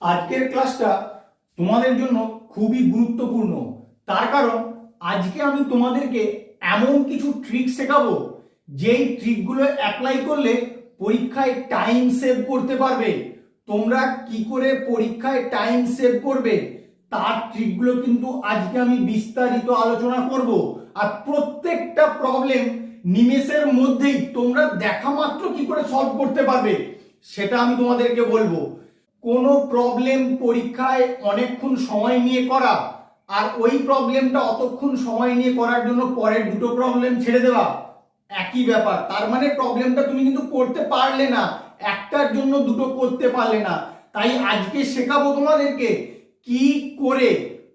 আজকের ক্লাসটা তোমাদের জন্য খুবই গুরুত্বপূর্ণ। তার কারণ আজকে আমি তোমাদেরকে এমন কিছু ট্রিক শেখাবো যেই ট্রিকগুলো অ্যাপ্লাই করলে পরীক্ষায় টাইম সেভ করতে পারবে। তোমরা কি করে পরীক্ষায় টাইম সেভ করবে তার ট্রিকগুলো কিন্তু আজকে আমি বিস্তারিত আলোচনা করব। আর প্রত্যেকটা প্রবলেম নিমেষের মধ্যেই তোমরা দেখা মাত্র কি করে সলভ করতে পারবে সেটা আমি তোমাদেরকে বলবো। কোনো প্রবলেম পরীক্ষায় অনেকক্ষণ সময় নিয়ে করা আর ওই প্রবলেমটা অতক্ষণ সময় নিয়ে করার জন্য পরের দুটো প্রবলেম ছেড়ে দেওয়া একই ব্যাপার। তার মানে প্রবলেমটা তুমি কিন্তু করতে পারলে না, একটার জন্য দুটো করতে পারলে না। তাই আজকে শেখাবো তোমাদেরকে কি করে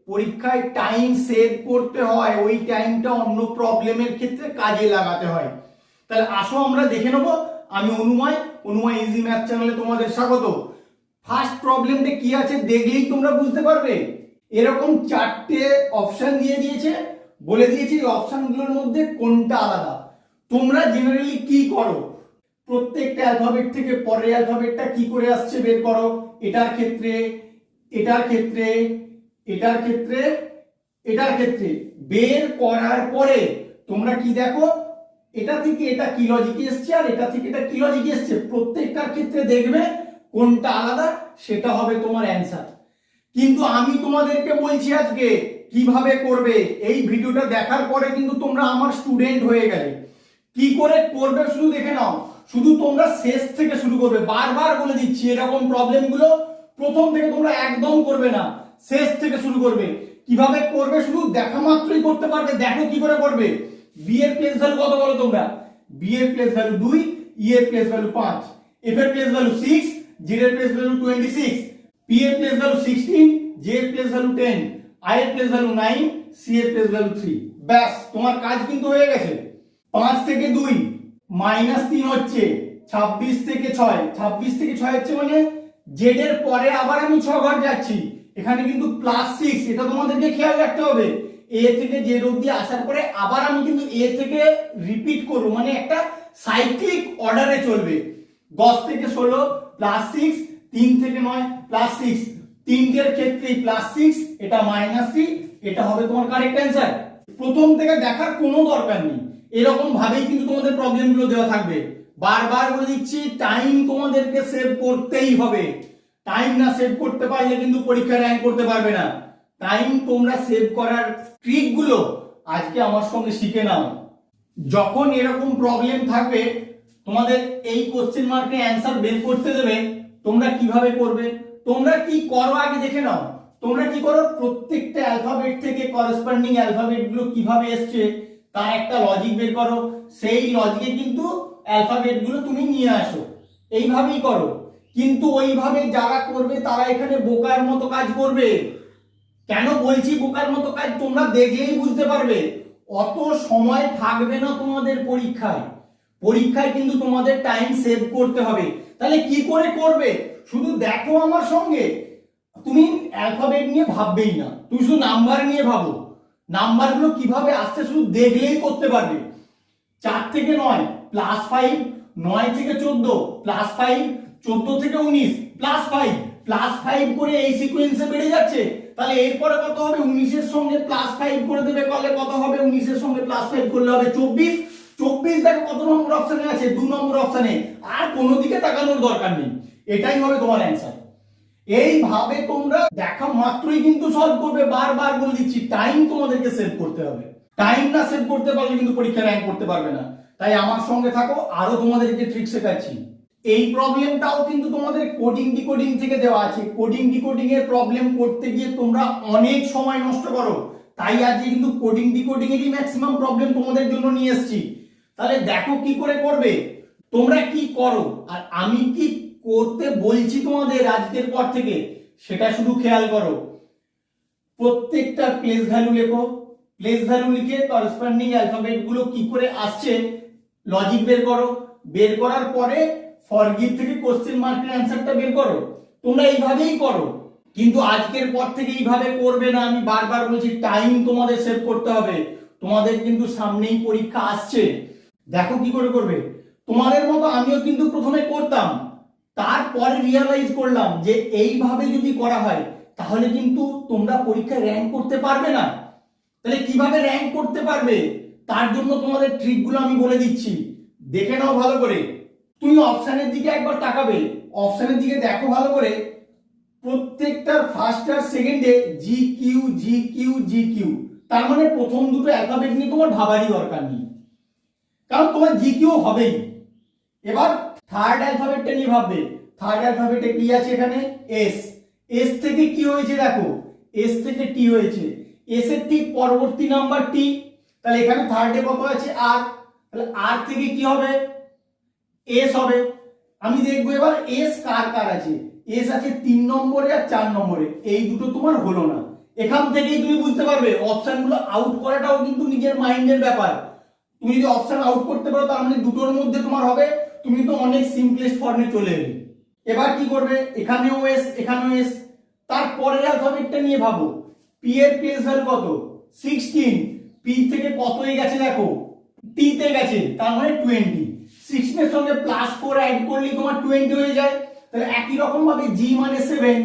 পরীক্ষায় টাইম সেভ করতে হয়, ওই টাইমটা অন্য প্রবলেমের ক্ষেত্রে কাজে লাগাতে হয়। তাহলে আসো আমরা দেখে নেবো। আমি অনুময় ইজি ম্যাথ চ্যানেলে তোমাদের স্বাগত। ফার্স্ট প্রবলেমটা কি আছে দেখলেই তোমরা বুঝতে পারবে। এরকম চারটে অপশন দিয়ে দিয়েছে, বলে দিয়েছে এই অপশনগুলোর মধ্যে কোনটা আলাদা। তোমরা জেনারেলি কি করো, প্রত্যেকটা অ্যালফাবেট থেকে পরের অ্যালফাবেটটা কি করে আসছে বের করো। এটার ক্ষেত্রে, এটার ক্ষেত্রে, এটার ক্ষেত্রে, এটার ক্ষেত্রে বের করার পরে তোমরা কি দেখো, এটা থেকে এটা কি লজিকে এসছে আর এটা থেকে এটা কি লজিকে এসছে, প্রত্যেকটার ক্ষেত্রে দেখবে কোনটা আলাদা, সেটা হবে তোমার অ্যান্সার। কিন্তু আমি তোমাদেরকে বলছি আজকে কিভাবে করবে। এই ভিডিওটা দেখার পরে কিন্তু তোমরা আমার স্টুডেন্ট হয়ে গেলে। কি করে করবে শুধু দেখে নাও, শুধু তোমরা শেষ থেকে শুরু করবে। বারবার বলে দিচ্ছি এরকম প্রবলেমগুলো প্রথম থেকে তোমরা একদম করবে না, শেষ থেকে শুরু করবে। কিভাবে করবে শুধু দেখা মাত্রই করতে পারবে। দেখো কি করে করবে। বি এর প্লেস ভ্যালু কত বলো তোমরা, বি এর প্লেস ভ্যালু 2, ই এর প্লেস ভ্যালু 5, এফ এর প্লেস ভ্যালু 6, জি এর প্লেস ভ্যালু 26, পি এর প্লেস ভ্যালু 16, জে এর প্লেস ভ্যালু 10, আই এর প্লেস ভ্যালু 9, সি এর প্লেস ভ্যালু 3। ব্যাস তোমার কাজ কিন্তু হয়ে গেছে। 5 থেকে 2 -3 হচ্ছে, 26 থেকে 6, 26 থেকে 6 হচ্ছে মানে জেড এর পরে আবার আমি 6 ঘর যাচ্ছি, এখানে কিন্তু +6। এটা তোমাদেরকে খেয়াল রাখতে হবে। এ থেকে জেড অবধি আসার পরে আবার আমি কিন্তু এ থেকে রিপিট করব, মানে একটা সাইক্লিক অর্ডারে চলবে। 10 থেকে 16 +6, 3 থেকে 9 +6, তিনটের ক্ষেত্রে +6, এটা -3, এটা হবে তোমার কারেক্ট অ্যান্সার। প্রথম থেকে দেখার কোনো দরকার নেই, এরকম ভাবেই কিন্তু তোমাদের প্রবলেমগুলো দেওয়া থাকবে। বারবার বলে দিচ্ছি টাইম তোমাদেরকে সেভ করতেই হবে। টাইম না সেভ করতে পারলে কিন্তু পরীক্ষায় র্যাঙ্ক করতে পারবে না। টাইম তোমরা সেভ করার ট্রিকগুলো আজকে আমার সঙ্গে শিখে নাও। যখন এরকম প্রবলেম থাকবে তোমাদের এই কোশ্চেন মার্কের অ্যান্সার বের করতে দেবে, তোমরা কিভাবে করবে, তোমরা কি করো আগে দেখে নাও। তোমরা কি করো, প্রত্যেকটা অ্যালফাবেট থেকে করেসপন্ডিং অ্যালফাবেট গুলো কিভাবে এসছে তার একটা লজিক বের করো। সেই লজিকে কিন্তু অ্যালফাবেট গুলো তুমি নিয়ে আসো, এইভাবেই করো। কিন্তু ওইভাবে যারা করবে তারা এখানে বোকার মতো কাজ করবে। কেন বলছি বোকার মতো কাজ, তোমরা দেখলেই বুঝতে পারবে। অত সময় থাকবে না তোমাদের পরীক্ষায়। পরীক্ষায় কিন্তু তোমাদের টাইম সেভ করতে হবে। তাহলে কি করে করবে শুধু দেখো আমার সঙ্গে। তুমি অ্যালফাবেট নিয়ে ভাববেই না, তুমি শুধু নাম্বার নিয়ে ভাবো। নাম্বারগুলো কিভাবে আসছে শুধু দেখলেই করতে পারবে। 4 থেকে 9 +5, 9 থেকে 14 +5, 14 থেকে 19 +5, +5 করে এই সিকোয়েন্সে বেড়ে যাচ্ছে। তাহলে এরপরে কত হবে, 19 এর সঙ্গে +5 করে দেবে, করলে কত হবে, 19 এর সঙ্গে +5 করলে হবে 24। 24 দেখো কত নম্বর অপশনে আছে, 2 নম্বর অপশনে। আর কোনো দিকে তাকানোর দরকার নেই, এটাই হবে তোমার অ্যান্সার। এইভাবে তোমরা দেখা মাত্রই কিন্তু সলভ করবে। বারবার বলে দিচ্ছি টাইম তোমাদেরকে সেভ করতে হবে। টাইম না সেভ করতে পারলে কিন্তু পরীক্ষা র্যাঙ্ক করতে পারবে না। তাই আমার সঙ্গে থাকো, আরো তোমাদেরকে ট্রিক শেখাচ্ছি। এই প্রবলেমটাও কিন্তু তোমাদের কোডিং ডিকোডিং থেকে দেওয়া আছে। কোডিং ডিকোডিং এর প্রবলেম করতে গিয়ে তোমরা অনেক সময় নষ্ট করো। তাই আজকে কিন্তু কোডিং ডিকোডিং এরই ম্যাক্সিমাম প্রবলেম তোমাদের জন্য নিয়ে এসেছি। তাহলে দেখো কি করে করবে, তোমরা কি করো আর আমি কি করতে বলছি তোমাদের আজকের পর থেকে সেটা শুধু খেয়াল করো। প্রত্যেকটা প্লেস ভ্যালু লেখো, প্লেস ভ্যালু লিখে করেসপন্ডিং অ্যালফাবেট গুলো কি করে আসছে লজিক বের করো। বের করার পরে ফরগিভ থেকে কোশ্চেন মার্কের অ্যান্সারটা বের করো। তোমরা এইভাবেই করো, কিন্তু আজকের পর থেকে এইভাবে করবে না। আমি বারবার বলছি টাইম তোমাদের সেভ করতে হবে। তোমাদের কিন্তু সামনেই পরীক্ষা আসছে, দেখো কি করে করবে। তোমাদের মতো আমিও কিন্তু প্রথমে করতাম, তারপরে রিয়ালাইজ করলাম যে এইভাবে যদি করা হয় তাহলে কিন্তু তোমরা পরীক্ষায় র্যাঙ্ক করতে পারবে না। তাহলে কিভাবে র্যাঙ্ক করতে পারবে তার জন্য তোমাদের ট্রিকগুলো আমি বলে দিচ্ছি, দেখে নাও ভালো করে। তুমি অপশনের দিকে একবার তাকাবে, অপশনের দিকে দেখো ভালো করে, প্রত্যেকটার ফার্স্ট আর সেকেন্ডে G Q G Q G Q, তার মানে প্রথম দুটো অ্যালফাবেট নিয়ে তোমার ভাবারই দরকার নেই, কারণ তোমার জি কিউ হবেই। এবার থার্ড অ্যালফাবেটটা নিয়ে ভাববে, থার্ড অ্যালফাবেটে কি আছে এখানে, এস। এস থেকে কি হয়েছে দেখো, এস থেকে টি হয়েছে, এস এর ঠিক পরবর্তী নাম্বার টি, তাহলে এখানে থার্ডে কত আছে আর, তাহলে আর থেকে কি হবে, এস হবে। আমি দেখবো এবার এস কার কার আছে, এস আছে 3 নম্বরে আর 4 নম্বরে, এই দুটো তোমার হলো না। এখান থেকেই তুমি বুঝতে পারবে অপশনগুলো আউট করাটাও কিন্তু নিজের মাইন্ডের ব্যাপার। তুমি যদি অপশন আউট করতে পারো তার মানে দুটোর মধ্যে তোমার হবে, তুমি তো অনেক সিম্পলেস্ট ফর্মে চলে এলে। এবার কি করবে, এখানেও এস এখানেও এস, তারপরের অ্যালফাবেটটা নিয়ে ভাবো, পি এর প্লেস ভ্যালু কত 16, পি থেকে কত হয়ে গেছে দেখো, টি তে গেছে, তার মানে 20, 16 এর সঙ্গে +4 অ্যাড করলেই তোমার 20 হয়ে যায়। তাহলে একই রকম ভাবে জি মানে 7,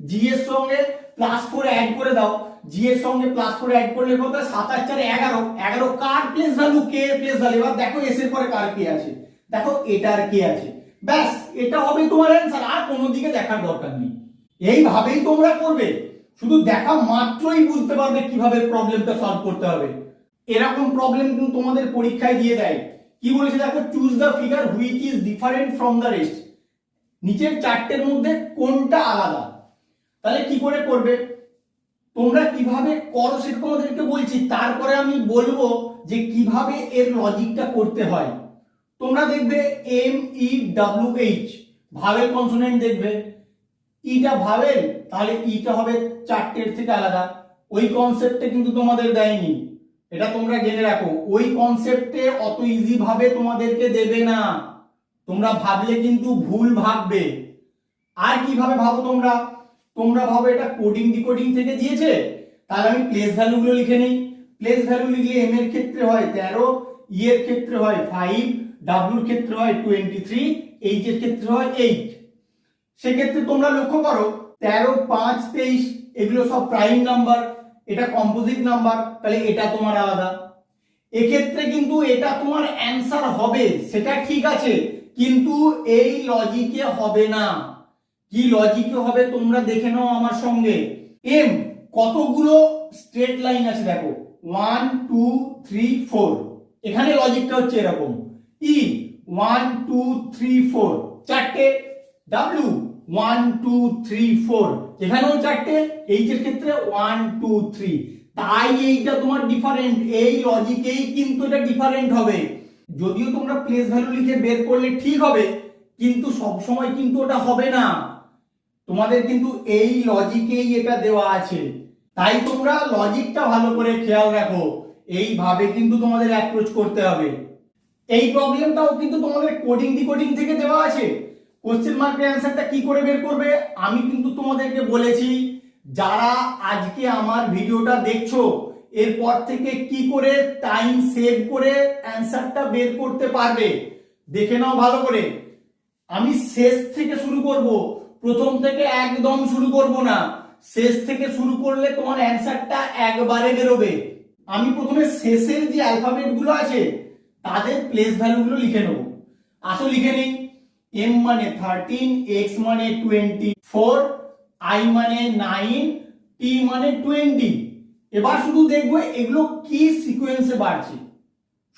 জি এর সঙ্গে +4 অ্যাড করে দাও, জি এর সঙ্গে +4 অ্যাড করলে কত, 7 আর 4 11, 11 কার প্লেস ভ্যালু, কে এর প্লেস ভ্যালু। এবার দেখো এস এর পরে কার কে আছে, দেখো এটার কে আছে, ব্যাস এটা হবে তোমার অ্যানসার, আর কোনো দিকে দেখার দরকার নেই। এইভাবেই তোমরা করবে, শুধু দেখা মাত্রই বুঝতে পারবে কিভাবে প্রবলেমটা সলভ করতে হবে। এরকম প্রবলেম কিন্তু তোমাদের পরীক্ষায় দিয়ে দেয়। কি বলেছে দেখো, choose the figure which is different from the rest, নিচের চারটের মধ্যে কোনটা আলাদা। তাহলে কি করে করবে, তোমরা কিভাবে করো সেটা তোমাদেরকে বলছি, তারপরে আমি বলবো যে কিভাবে এর লজিকটা করতে হয়। তোমরা দেখবে M E W H vowel consonant দেখবে, ইটা ভাওয়েল, তাহলে ইটা হবে চারটের থেকে আলাদা। ওই কনসেপ্টে কিন্তু তোমাদের দেয়নি, এটা তোমরা জেনে রাখো, ওই কনসেপ্টে অত ইজি ভাবে তোমাদেরকে দেবে না, তোমরা ভাবলে কিন্তু ভুল ভাববে। আর কিভাবে ভাবো তোমরা, তোমরা ভাবো এটা কোডিং ডিকোডিং থেকে দিয়েছে, তাহলে আমি প্লেস ভ্যালু গুলো লিখে নেই। প্লেস ভ্যালু লিখলে এম এর ক্ষেত্রে হয় 13, ই এর ক্ষেত্রে হয় 5, ডাব্লিউ এর ক্ষেত্রে হয় 23, এইচ এর ক্ষেত্রে হয় 8। সেক্ষেত্রে তোমরা লক্ষ্য করো 13, 5, 23 এগুলো সব প্রাইম নাম্বার, এটা কম্পোজিট নাম্বার, তাহলে এটা তোমার আলাদা। এক্ষেত্রে কিন্তু এটা তোমার অ্যান্সার হবে, সেটা ঠিক আছে, কিন্তু এই লজিকে হবে না। কি লজিকে হবে তোমরা দেখে নাও আমার সঙ্গে। এম কতগুলো স্ট্রেট লাইন আছে দেখো, 1 2 3 4, এখানে লজিকটা হচ্ছে এরকম, ই 1 2 3 4 চারটে, ডাব্লিউ 1 2 3 4, এখানেও চারটে, এইচ এর ক্ষেত্রে 1 2 3, তাই এইটা তোমার ডিফারেন্ট, এই লজিকেই কিন্তু এটা ডিফারেন্ট হবে। যদিও তোমরা প্লেস ভ্যালু লিখে বের করলে ঠিক হবে, কিন্তু সব সময় কিন্তু ওটা হবে না, তোমাদের কিন্তু এই লজিকেই এটা দেওয়া আছে। তাই তোমরা লজিকটা ভালো করে খেয়াল রাখো, এইভাবে কিন্তু তোমাদের অ্যাপ্রোচ করতে হবে। এই প্রবলেমটাও কিন্তু তোমাদের কোডিং ডিকোডিং থেকে দেওয়া আছে। কোশ্চেন মার্কের অ্যান্সারটা কি করে বের করবে আমি কিন্তু তোমাদেরকে বলেছি। যারা আজকে আমার ভিডিওটা দেখছো, এরপর থেকে কি করে টাইম সেভ করে অ্যান্সারটা বের করতে পারবে দেখে নাও ভালো করে। আমি শেষ থেকে শুরু করব, প্রথম থেকে একদম শুরু করব না, শেষ থেকে শুরু করলে তোমার অ্যান্সারটা একবারে বেরোবে। আমি প্রথমে শেষের যে অ্যালফাবেট গুলো আছে তাদের প্লেস ভ্যালু গুলো লিখে নেব। আসো লিখে নেই, এম মানে 13, এক্স মানে 24, আই মানে 9, টি মানে 20। এবার শুধু দেখবো এগুলো কি সিকোয়েন্সে বাড়ছে,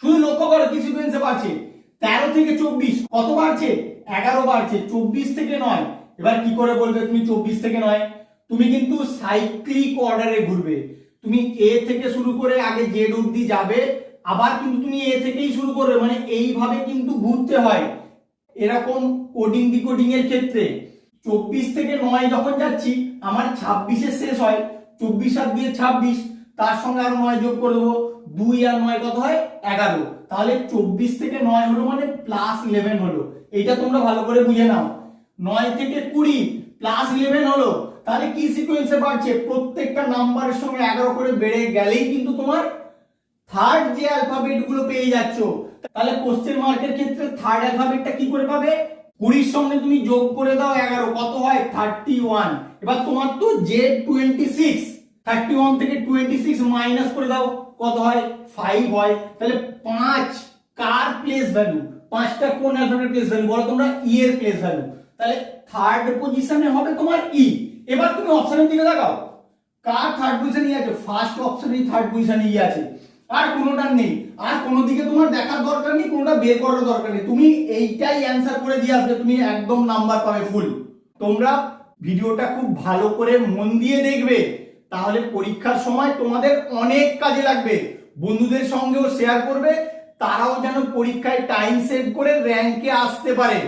শুধু লক্ষ্য করো কি সিকোয়েন্সে বাড়ছে। 13 থেকে 24 কত বাড়ছে, 11 বাড়ছে, 24 থেকে 9। এবার কি করে বলবে তুমি 24 থেকে 9, তুমি কিন্তু সাইক্লিক অর্ডারে ঘুরবে, তুমি এ থেকে শুরু করে আগে জেড অবধি যাবে, আবার কিন্তু তুমি এ থেকেই শুরু করবে, মানে এইভাবে কিন্তু ঘুরতে হয়। এরকম কোডিং ডিকোডিং এর ক্ষেত্রে 24 থেকে 9 যখন যাচ্ছি আমার 26 এর শেষ হয়, 24 আর 2 26, তার সঙ্গে আর 9 যোগ করে দেবো, 2 আর 9 কত হয় 11, তাহলে 24 থেকে 9 হলো মানে +11 হলো। এইটা তোমরা ভালো করে বুঝে নাও। 9 থেকে 20 +11 হলো, তাহলে কি সিকোয়েন্সে বাড়ছে, প্রত্যেকটা নাম্বারের সঙ্গে 11 করে বেড়ে গেলেই কিন্তু তোমার থার্ড যে অ্যালফাবেট গুলো পেয়ে যাচ্ছ। তাহলে কোশ্চেন মার্কের ক্ষেত্রে থার্ড অ্যালফাবেটটা কি করে পাবে, 20 সঙ্গে তুমি যোগ করে দাও 11, কত হয় 31। এবার তোমার তো Z26, 31 থেকে 26 মাইনাস করে দাও, কত হয় 5 হয়। তাহলে 5 কার প্লেস ভ্যালু? 5টা কোন অ্যালফাবেটের প্লেস ভ্যালু বলো তোমরা? ই এর প্লেস ভ্যালু। তাহলে থার্ড পজিশনে হবে তোমার ই। এবার তুমি অপশনের দিকে তাকাও, কার থার্ড পজিশনে আছে? ফার্স্ট অপশনেই থার্ড পজিশনে ই আছে, আর কোনোটা নেই। আর কোনো দিকে তোমার দেখার দরকার নেই, কোনোটা বের করার দরকার নেই, তুমি এইটাই অ্যান্সার করে দিয়ে আসবে, তুমি একদম নাম্বার পাবে ফুল। তোমরা ভিডিওটা খুব ভালো করে মন দিয়ে দেখবে, তাহলে পরীক্ষার সময় তোমাদের অনেক কাজে লাগবে। বন্ধুদের সঙ্গেও শেয়ার করবে, তারাও যেন পরীক্ষায় টাইম সেভ করে র্যাঙ্কে আসতে পারে।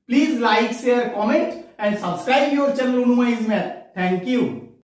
Please like, share, comment and subscribe your channel Unuma is Math. Thank you.